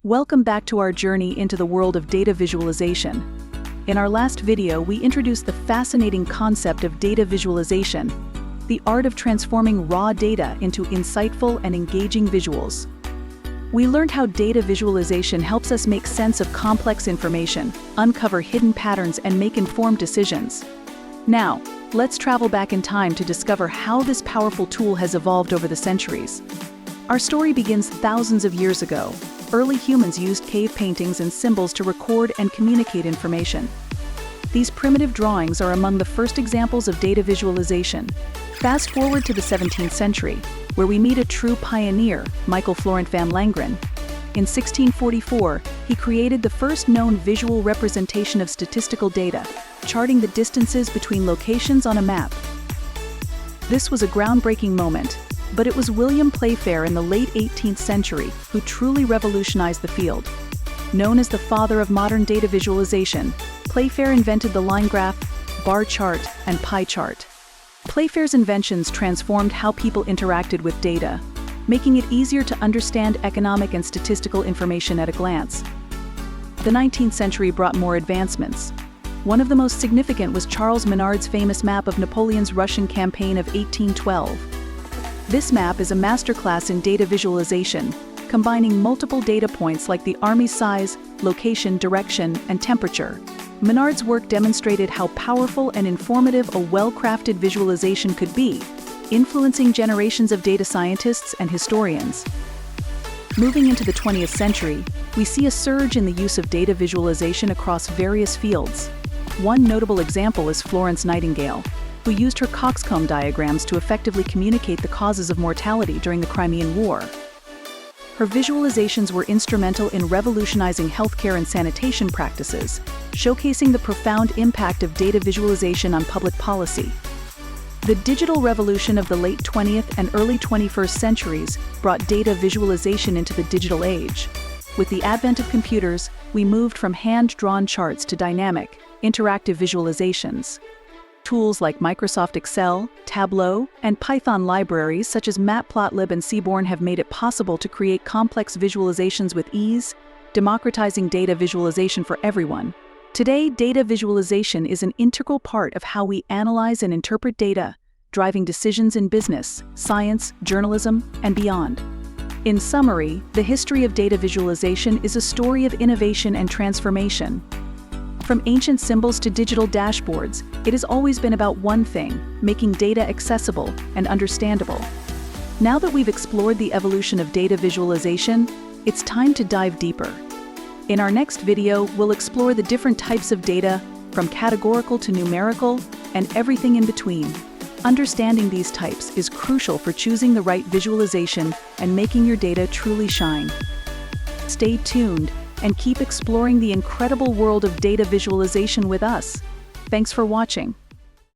Welcome back to our journey into the world of data visualization. In our last video, we introduced the fascinating concept of data visualization, the art of transforming raw data into insightful and engaging visuals. We learned how data visualization helps us make sense of complex information, uncover hidden patterns, and make informed decisions. Now, let's travel back in time to discover how this powerful tool has evolved over the centuries. Our story begins thousands of years ago. Early humans used cave paintings and symbols to record and communicate information. These primitive drawings are among the first examples of data visualization. Fast forward to the 17th century, where we meet a true pioneer, Michael Florent van Langren. In 1644, he created the first known visual representation of statistical data, charting the distances between locations on a map. This was a groundbreaking moment, but it was William Playfair in the late 18th century who truly revolutionized the field. Known as the father of modern data visualization, Playfair invented the line graph, bar chart, and pie chart. Playfair's inventions transformed how people interacted with data, making it easier to understand economic and statistical information at a glance. The 19th century brought more advancements. One of the most significant was Charles Minard's famous map of Napoleon's Russian campaign of 1812. This map is a masterclass in data visualization, combining multiple data points like the army's size, location, direction, and temperature. Minard's work demonstrated how powerful and informative a well-crafted visualization could be, influencing generations of data scientists and historians. Moving into the 20th century, we see a surge in the use of data visualization across various fields. One notable example is Florence Nightingale, who used her coxcomb diagrams to effectively communicate the causes of mortality during the Crimean War. Her visualizations were instrumental in revolutionizing healthcare and sanitation practices, showcasing the profound impact of data visualization on public policy. The digital revolution of the late 20th and early 21st centuries brought data visualization into the digital age. With the advent of computers, we moved from hand-drawn charts to dynamic, interactive visualizations. Tools like Microsoft Excel, Tableau, and Python libraries such as matplotlib and seaborn have made it possible to create complex visualizations with ease, democratizing data visualization for everyone. Today, data visualization is an integral part of how we analyze and interpret data, driving decisions in business, science, journalism, and beyond. In summary, the history of data visualization is a story of innovation and transformation. From ancient symbols to digital dashboards, it has always been about one thing: making data accessible and understandable. Now that we've explored the evolution of data visualization, it's time to dive deeper. In our next video, we'll explore the different types of data, from categorical to numerical, and everything in between. Understanding these types is crucial for choosing the right visualization and making your data truly shine. Stay tuned and keep exploring the incredible world of data visualization with us. Thanks for watching.